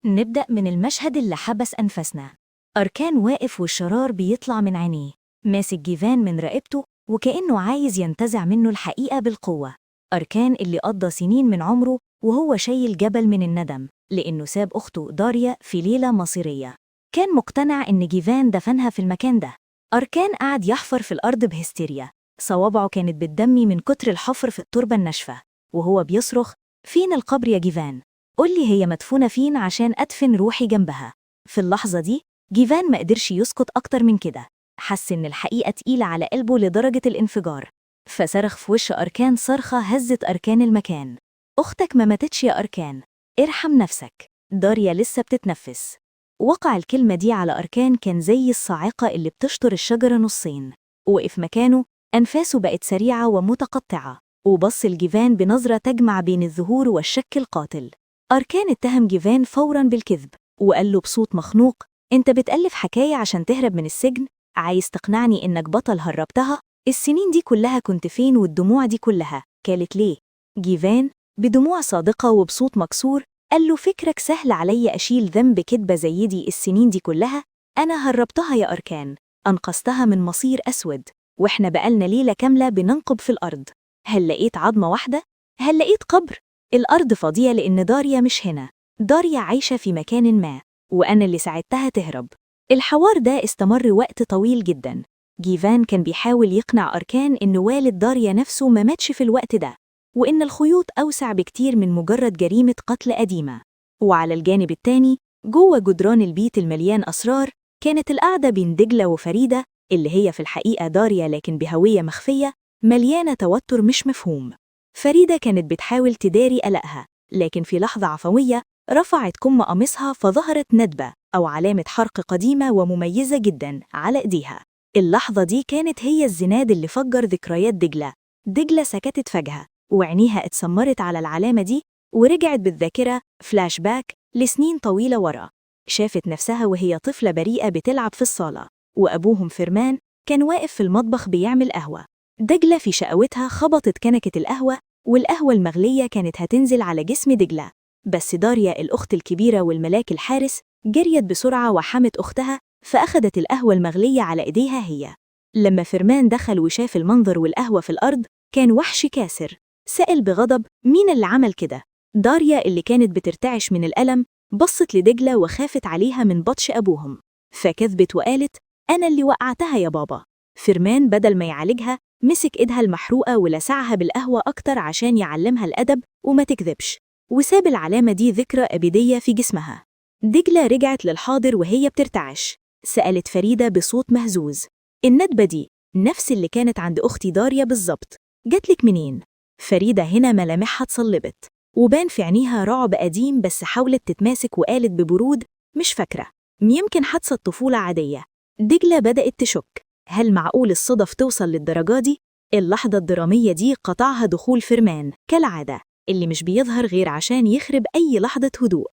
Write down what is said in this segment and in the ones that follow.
نبدأ من المشهد اللي حبس أنفسنا. أركان واقف والشرار بيطلع من عينيه، ماسك جيفان من رقبته وكأنه عايز ينتزع منه الحقيقة بالقوة. أركان اللي قضى سنين من عمره وهو شايل جبل من الندم لأنه ساب أخته داريا في ليلة مصيرية، كان مقتنع إن جيفان دفنها في المكان ده. أركان قعد يحفر في الأرض بهستيريا، صوابعه كانت بتدمي من كتر الحفر في التربة الناشفة، وهو بيصرخ: فين القبر يا جيفان؟ قولي هي مدفونة فين عشان أدفن روحي جنبها. في اللحظة دي جيفان ما قدرش يسكت أكتر من كده، حس إن الحقيقة تقيلة على قلبه لدرجة الانفجار، فصرخ في وش أركان صرخة هزت أركان المكان: أختك ما ماتتش يا أركان، ارحم نفسك، داريا لسه بتتنفس. وقع الكلمة دي على أركان كان زي الصاعقة اللي بتشطر الشجرة نصين، وقف مكانه، أنفاسه بقت سريعة ومتقطعة، وبص لجيفان بنظرة تجمع بين الذهول والشك القاتل. أركان اتهم جيفان فوراً بالكذب وقال له بصوت مخنوق: أنت بتألف حكاية عشان تهرب من السجن؟ عايز تقنعني إنك بطل هربتها؟ السنين دي كلها كنت فين والدموع دي كلها كانت ليه؟ جيفان بدموع صادقة وبصوت مكسور قال له: فكرك سهل علي أشيل ذنب كدبة زي دي السنين دي كلها؟ أنا هربتها يا أركان، أنقذتها من مصير أسود، وإحنا بقالنا ليلة كاملة بننقب في الأرض. هل لقيت عظمة واحدة؟ هل لقيت قبر؟ الأرض فاضية لأن داريا مش هنا، داريا عايشة في مكان ما، وأنا اللي ساعدتها تهرب. الحوار ده استمر وقت طويل جدا. جيفان كان بيحاول يقنع أركان إن والد داريا نفسه ما ماتش في الوقت ده، وإن الخيوط أوسع بكتير من مجرد جريمة قتل قديمة. وعلى الجانب التاني، جوه جدران البيت المليان أسرار، كانت القعدة بين دجلة وفريدة اللي هي في الحقيقة داريا لكن بهوية مخفية، مليانة توتر مش مفهوم. فريدة كانت بتحاول تداري قلقها، لكن في لحظة عفوية رفعت كم قميصها فظهرت ندبة أو علامة حرق قديمة ومميزة جدا على إيديها. اللحظة دي كانت هي الزناد اللي فجر ذكريات دجلة. دجلة سكتت فجأة وعينيها اتسمرت على العلامة دي، ورجعت بالذاكرة فلاش باك لسنين طويلة ورا. شافت نفسها وهي طفلة بريئة بتلعب في الصالة، وأبوهم فرمان كان واقف في المطبخ بيعمل قهوة. دجلة في شقوتها خبطت كنكة القهوة، والقهوة المغلية كانت هتنزل على جسم دجلة، بس داريا الأخت الكبيرة والملاك الحارس جريت بسرعة وحمت أختها، فأخدت القهوة المغلية على إيديها هي. لما فرمان دخل وشاف المنظر والقهوة في الأرض كان وحش كاسر، سأل بغضب: مين اللي عمل كده؟ داريا اللي كانت بترتعش من الألم بصت لدجلة وخافت عليها من بطش أبوهم، فكذبت وقالت: أنا اللي وقعتها يا بابا. فرمان بدل ما يعالجها مسك إيدها المحروقة ولسعها بالقهوة أكتر عشان يعلمها الأدب وما تكذبش، وساب العلامة دي ذكرى أبدية في جسمها. دجلة رجعت للحاضر وهي بترتعش، سألت فريدة بصوت مهزوز: الندبة دي نفس اللي كانت عند أختي داريا بالظبط، جاتلك منين؟ فريدة هنا ملامحها اتصلبت وبان في عينيها رعب قديم، بس حاولت تتماسك وقالت ببرود: مش فاكرة، يمكن حادثة طفولة عادية. دجلة بدأت تشك، هل معقول الصدف توصل للدرجة دي؟ اللحظة الدرامية دي قطعها دخول فرمان كالعادة، اللي مش بيظهر غير عشان يخرب أي لحظة هدوء.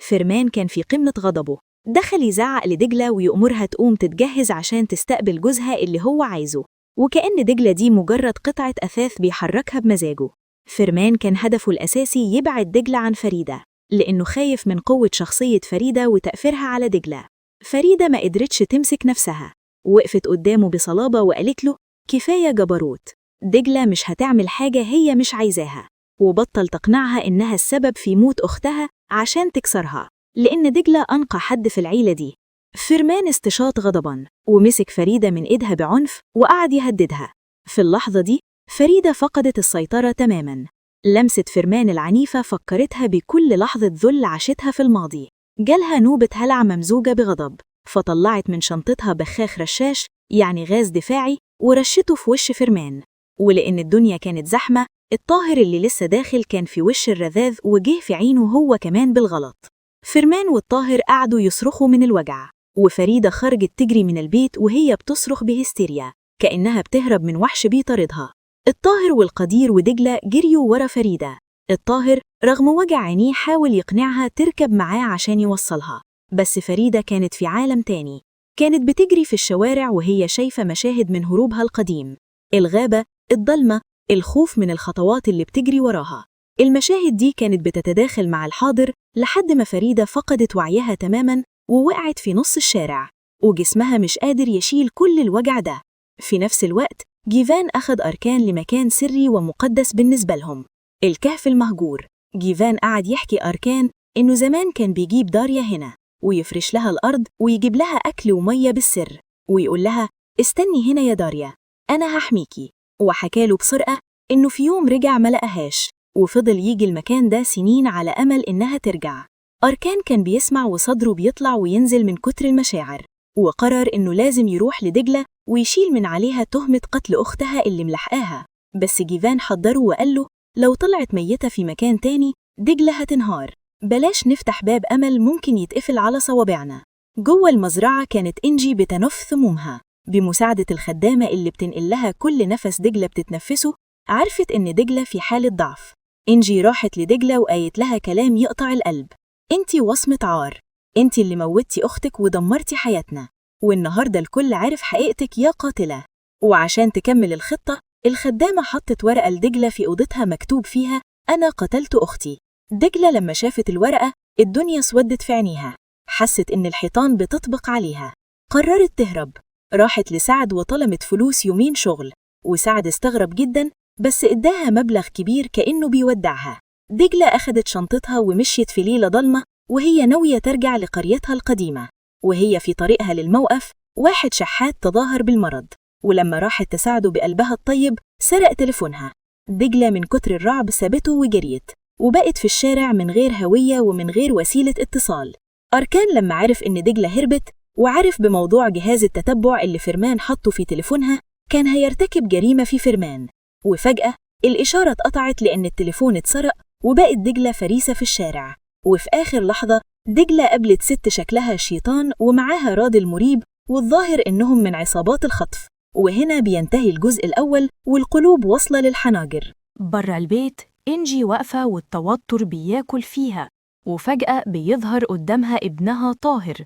فرمان كان في قمة غضبه، دخل يزعق لدجلة ويأمرها تقوم تتجهز عشان تستقبل جوزها اللي هو عايزه، وكأن دجلة دي مجرد قطعة أثاث بيحركها بمزاجه. فرمان كان هدفه الأساسي يبعد دجلة عن فريدة، لأنه خايف من قوة شخصية فريدة وتأثيرها على دجلة. فريدة ما قدرتش تمسك نفسها، وقفت قدامه بصلابة وقالت له: كفاية جبروت، دجلة مش هتعمل حاجة هي مش عايزاها، وبطل تقنعها إنها السبب في موت أختها عشان تكسرها، لأن دجلة أنقى حد في العيلة دي. فرمان استشاط غضباً ومسك فريدة من إيدها بعنف وقعد يهددها. في اللحظة دي فريدة فقدت السيطرة تماماً. لمسة فرمان العنيفة فكرتها بكل لحظة ذل عاشتها في الماضي. جالها نوبة هلع ممزوجة بغضب، فطلعت من شنطتها بخاخ رشاش يعني غاز دفاعي ورشته في وش فرمان. ولأن الدنيا كانت زحمة، الطاهر اللي لسه داخل كان في وش الرذاذ وجه في عينه هو كمان بالغلط. فرمان والطاهر قعدوا يصرخوا من الوجع، وفريدة خرجت تجري من البيت وهي بتصرخ بهستيريا كأنها بتهرب من وحش بيطاردها. الطاهر والقدير ودجلة جريوا ورا فريدة. الطاهر رغم وجع عينيه حاول يقنعها تركب معاه عشان يوصلها، بس فريدة كانت في عالم تاني، كانت بتجري في الشوارع وهي شايفة مشاهد من هروبها القديم، الغابة، الضلمة، الخوف من الخطوات اللي بتجري وراها. المشاهد دي كانت بتتداخل مع الحاضر لحد ما فريدة فقدت وعيها تماماً ووقعت في نص الشارع، وجسمها مش قادر يشيل كل الوجع ده. في نفس الوقت جيفان أخد أركان لمكان سري ومقدس بالنسبة لهم، الكهف المهجور. جيفان قعد يحكي أركان إنه زمان كان بيجيب داريا هنا ويفرش لها الأرض ويجيب لها أكل ومية بالسر، ويقول لها استني هنا يا داريا أنا هحميكي. وحكاله بسرقة إنه في يوم رجع ملقهاش، وفضل يجي المكان ده سنين على أمل إنها ترجع. أركان كان بيسمع وصدره بيطلع وينزل من كتر المشاعر، وقرر إنه لازم يروح لدجلة ويشيل من عليها تهمة قتل أختها اللي ملحقاها. بس جيفان حضره وقال له لو طلعت ميتة في مكان تاني دجلة هتنهار، بلاش نفتح باب أمل ممكن يتقفل على صوابعنا. جوه المزرعة كانت إنجي بتنف ثمومها بمساعدة الخدامة اللي بتنقل لها كل نفس دجلة بتتنفسه. عرفت إن دجلة في حالة ضعف. إنجي راحت لدجلة وقالت لها كلام يقطع القلب: انتي وصمة عار، انتي اللي موتي أختك ودمرتي حياتنا، والنهاردة الكل عارف حقيقتك يا قاتلة. وعشان تكمل الخطة، الخدامة حطت ورقة لدجلة في أوضتها مكتوب فيها أنا قتلت أختي. دجلة لما شافت الورقة الدنيا سودت في عينيها، حست إن الحيطان بتطبق عليها. قررت تهرب، راحت لسعد وطلبت فلوس يومين شغل، وسعد استغرب جدا بس اداها مبلغ كبير كأنه بيودعها. دجلة أخدت شنطتها ومشيت في ليلة ضلمة وهي ناوية ترجع لقريتها القديمة. وهي في طريقها للموقف واحد شحات تظاهر بالمرض، ولما راحت تساعده بقلبها الطيب سرق تليفونها. دجلة من كتر الرعب سابته وجريت، وبقت في الشارع من غير هوية ومن غير وسيلة اتصال. أركان لما عرف إن دجلة هربت وعرف بموضوع جهاز التتبع اللي فرمان حطه في تليفونها، كان هيرتكب جريمة في فرمان. وفجأة الإشارة اتقطعت لأن التليفون اتسرق، وبقت دجلة فريسة في الشارع. وفي آخر لحظة دجلة قابلت ست شكلها شيطان ومعاها راجل مريب، والظاهر إنهم من عصابات الخطف. وهنا بينتهي الجزء الأول والقلوب واصلة للحناجر. برا البيت إنجي واقفة والتوتر بياكل فيها، وفجأة بيظهر قدامها ابنها طاهر.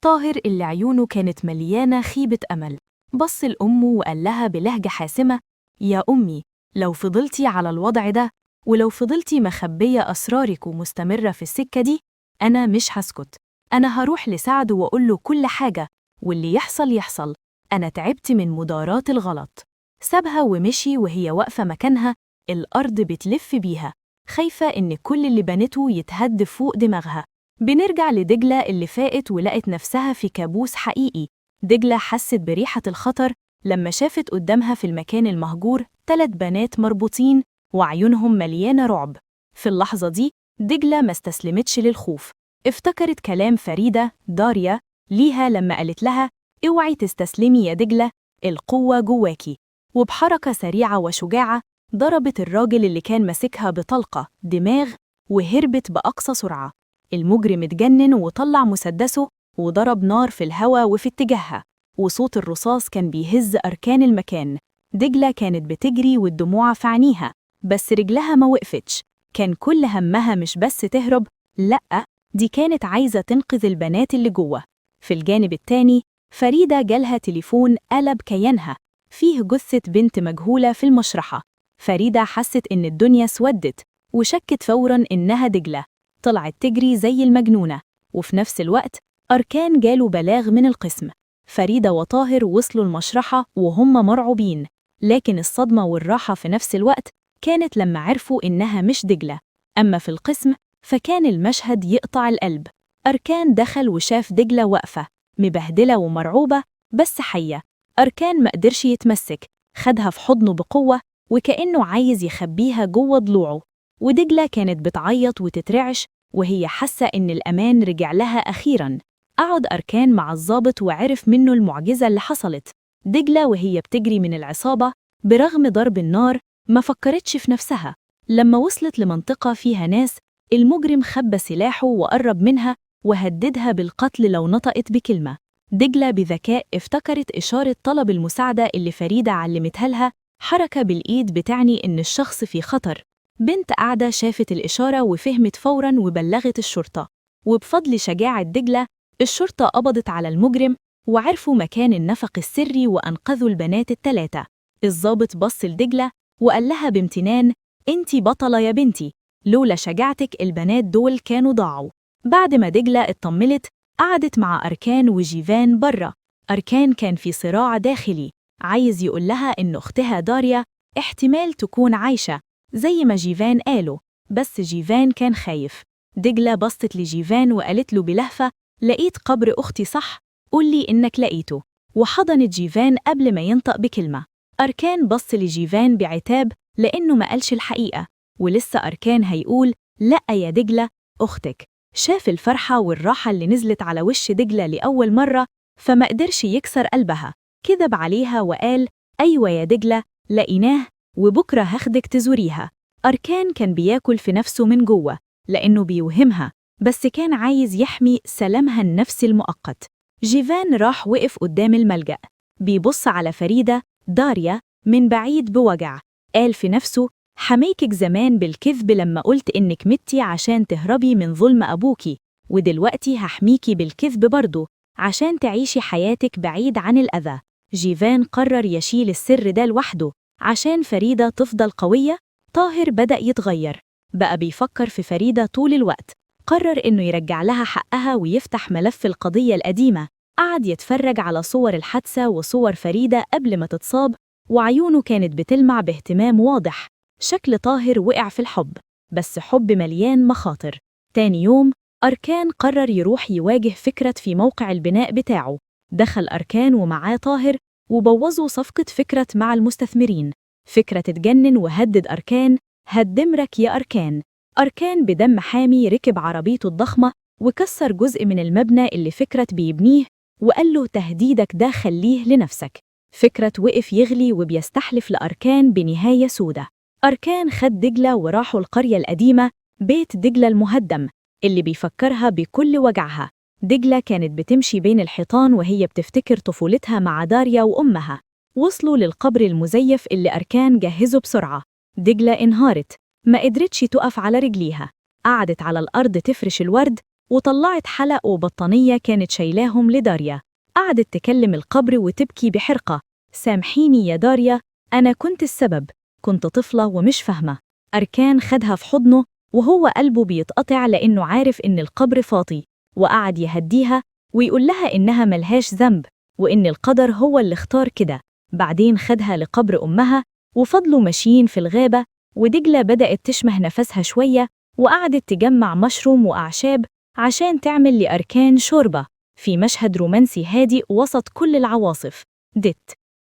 طاهر اللي عيونه كانت مليانة خيبة أمل، بص لأمه وقال لها بلهجة حاسمة: يا أمي، لو فضلتي على الوضع ده ولو فضلتي مخبية أسرارك ومستمرة في السكة دي، أنا مش هسكت. أنا هروح لسعد وأقول له كل حاجة، واللي يحصل يحصل. أنا تعبت من مداراة الغلط. سابها ومشي وهي واقفة مكانها، الأرض بتلف بيها، خايفة إن كل اللي بنته يتهد فوق دماغها. بنرجع لدجلة اللي فاقت ولقت نفسها في كابوس حقيقي. دجلة حست بريحة الخطر لما شافت قدامها في المكان المهجور 3 بنات مربوطين وعيونهم مليانة رعب. في اللحظة دي دجلة ما استسلمتش للخوف، افتكرت كلام فريدة داريا ليها لما قالت لها: اوعي تستسلمي يا دجلة، القوة جواكي. وبحركة سريعة وشجاعة ضربت الراجل اللي كان ماسكها بطلقة دماغ وهربت بأقصى سرعة. المجرم اتجنن وطلع مسدسه وضرب نار في الهواء وفي اتجاهها، وصوت الرصاص كان بيهز أركان المكان. دجلة كانت بتجري والدموع في عينيها، بس رجلها ما وقفتش. كان كل همها مش بس تهرب، لأ، دي كانت عايزة تنقذ البنات اللي جوه. في الجانب التاني فريدة جالها تليفون قلب كيانها، فيه جثة بنت مجهولة في المشرحة. فريدة حست إن الدنيا سودت وشكت فوراً إنها دجلة. طلعت تجري زي المجنونة، وفي نفس الوقت أركان جاله بلاغ من القسم. فريدة وطاهر وصلوا المشرحة وهم مرعوبين، لكن الصدمة والراحة في نفس الوقت كانت لما عرفوا إنها مش دجلة. أما في القسم فكان المشهد يقطع القلب. أركان دخل وشاف دجلة واقفة مبهدلة ومرعوبة بس حية. أركان ما قدرش يتمسك، خدها في حضنه بقوة وكأنه عايز يخبيها جوه ضلوعه. ودجلة كانت بتعيط وتترعش وهي حاسة إن الأمان رجع لها أخيراً. قعد أركان مع الضابط وعرف منه المعجزة اللي حصلت. دجلة وهي بتجري من العصابة برغم ضرب النار ما فكرتش في نفسها. لما وصلت لمنطقة فيها ناس، المجرم خبى سلاحه وقرب منها وهددها بالقتل لو نطقت بكلمة. دجلة بذكاء افتكرت إشارة طلب المساعدة اللي فريدة علمتها لها، حركة بالإيد بتعني إن الشخص في خطر. بنت قاعدة شافت الإشارة وفهمت فوراً وبلغت الشرطة، وبفضل شجاعة دجلة الشرطة قبضت على المجرم وعرفوا مكان النفق السري وأنقذوا البنات ال3. الضابط بص لدجلة وقال لها بامتنان: انتي بطلة يا بنتي، لولا شجاعتك البنات دول كانوا ضاعوا. بعد ما دجلة اطمنت قعدت مع أركان وجيفان برا. أركان كان في صراع داخلي، عايز يقول لها إن أختها داريا احتمال تكون عايشة زي ما جيفان قالوا، بس جيفان كان خايف. دجلة بصت لجيفان وقالت له بلهفة: لقيت قبر أختي صح؟ قولي إنك لقيته. وحضنت جيفان قبل ما ينطق بكلمة. أركان بص لجيفان بعتاب لأنه ما قالش الحقيقة، ولسه أركان هيقول: لأ يا دجلة، أختك. شاف الفرحة والراحة اللي نزلت على وش دجلة لأول مرة، فما قدرش يكسر قلبها. كذب عليها وقال: أيوة يا دجلة، لقيناه، وبكرة هاخدك تزوريها. أركان كان بياكل في نفسه من جوه لأنه بيوهمها، بس كان عايز يحمي سلامها النفسي المؤقت. جيفان راح وقف قدام الملجأ، بيبص على فريدة داريا من بعيد بوجع. قال في نفسه: حميكك زمان بالكذب لما قلت إنك متي عشان تهربي من ظلم أبوكي، ودلوقتي هحميكي بالكذب برضو عشان تعيشي حياتك بعيد عن الأذى. جيفان قرر يشيل السر ده لوحده عشان فريدة تفضل قوية. طاهر بدأ يتغير، بقى بيفكر في فريدة طول الوقت. قرر إنه يرجع لها حقها ويفتح ملف القضية القديمة. قعد يتفرج على صور الحادثة وصور فريدة قبل ما تتصاب، وعيونه كانت بتلمع باهتمام واضح. شكل طاهر وقع في الحب، بس حب مليان مخاطر. تاني يوم أركان قرر يروح يواجه فكرة في موقع البناء بتاعه. دخل أركان ومعاه طاهر وبوظوا صفقة فكرة مع المستثمرين. فكرة تتجنن وهدد أركان: هدمرك يا أركان. أركان بدم حامي ركب عربيته الضخمة وكسر جزء من المبنى اللي فكرة بيبنيه، وقال له: تهديدك ده خليه لنفسك. فكرة وقف يغلي وبيستحلف لأركان بنهاية سودة. أركان خد دجلة وراحوا القرية القديمة، بيت دجلة المهدم اللي بيفكرها بكل وجعها. دجلة كانت بتمشي بين الحيطان وهي بتفتكر طفولتها مع داريا وأمها. وصلوا للقبر المزيف اللي أركان جهزه بسرعة. دجلة انهارت، ما قدرتش تقف على رجليها. قعدت على الأرض تفرش الورد وطلعت حلق وبطانية كانت شايلاهم لداريا. قعدت تكلم القبر وتبكي بحرقة: سامحيني يا داريا، أنا كنت السبب، كنت طفلة ومش فاهمة. أركان خدها في حضنه وهو قلبه بيتقطع لأنه عارف إن القبر فاضي، وقعد يهديها ويقول لها إنها ملهاش ذنب وإن القدر هو اللي اختار كده. بعدين خدها لقبر أمها وفضلوا ماشيين في الغابة، ودجلة بدأت تشمه نفسها شوية وقعدت تجمع مشروم وأعشاب عشان تعمل لأركان شوربة في مشهد رومانسي هادئ وسط كل العواصف.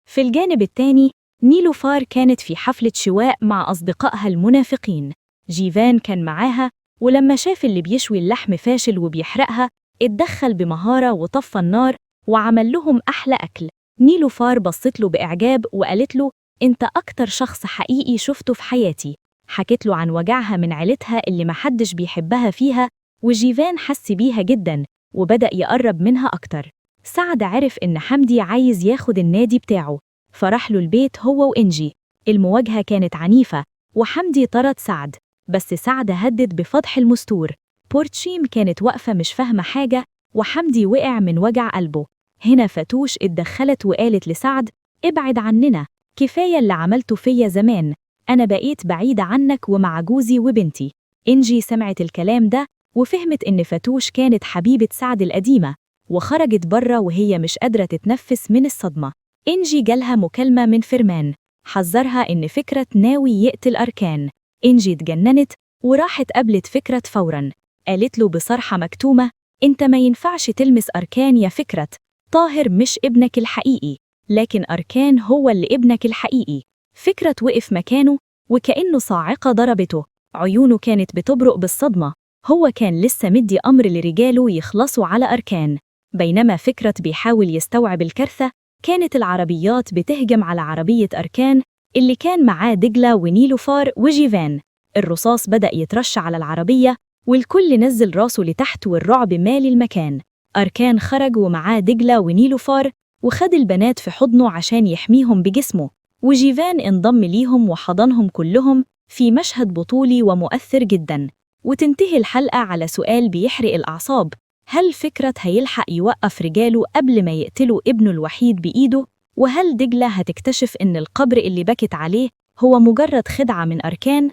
في الجانب التاني نيلوفار كانت في حفلة شواء مع أصدقائها المنافقين. جيفان كان معاها، ولما شاف اللي بيشوي اللحم فاشل وبيحرقها اتدخل بمهارة وطفى النار وعمل لهم أحلى أكل. نيلوفار بصت له بإعجاب وقالت له: أنت أكتر شخص حقيقي شفته في حياتي. حكت له عن وجعها من عيلتها اللي محدش بيحبها فيها، وجيفان حس بيها جدا وبدأ يقرب منها أكتر. سعد عرف إن حمدي عايز ياخد النادي بتاعه، فراح له البيت هو وإنجي. المواجهة كانت عنيفة وحمدي طرد سعد، بس سعد هدد بفضح المستور. بورتشيم كانت واقفة مش فاهمة حاجة وحمدي وقع من وجع قلبه. هنا فتوش اتدخلت وقالت لسعد: ابعد عننا، كفاية اللي عملته فيا زمان، أنا بقيت بعيدة عنك ومع جوزي وبنتي. إنجي سمعت الكلام ده وفهمت إن فتوش كانت حبيبة سعد القديمة، وخرجت بره وهي مش قادرة تتنفس من الصدمة. إنجي جالها مكالمة من فرمان حذرها إن فكرة ناوي يقتل أركان. إنجي اتجننت وراحت قابلت فكرة فوراً. قالت له بصرحة مكتومة: أنت ما ينفعش تلمس أركان يا فكرة، طاهر مش ابنك الحقيقي، لكن أركان هو اللي ابنك الحقيقي. فكرة وقف مكانه وكأنه صاعقة ضربته، عيونه كانت بتبرق بالصدمة. هو كان لسه مدي أمر لرجاله يخلصوا على أركان. بينما فكرة بيحاول يستوعب الكارثة، كانت العربيات بتهجم على عربية أركان اللي كان معاه دجلة ونيلوفار وجيفان. الرصاص بدأ يترش على العربية والكل نزل راسه لتحت والرعب مالي المكان. أركان خرج ومعاه دجلة ونيلوفار وخد البنات في حضنه عشان يحميهم بجسمه، وجيفان انضم ليهم وحضنهم كلهم في مشهد بطولي ومؤثر جدا. وتنتهي الحلقة على سؤال بيحرق الأعصاب: هل فكرة هيلحق يوقف رجاله قبل ما يقتلوا ابنه الوحيد بإيده؟ وهل دجلة هتكتشف إن القبر اللي بكت عليه هو مجرد خدعة من أركان؟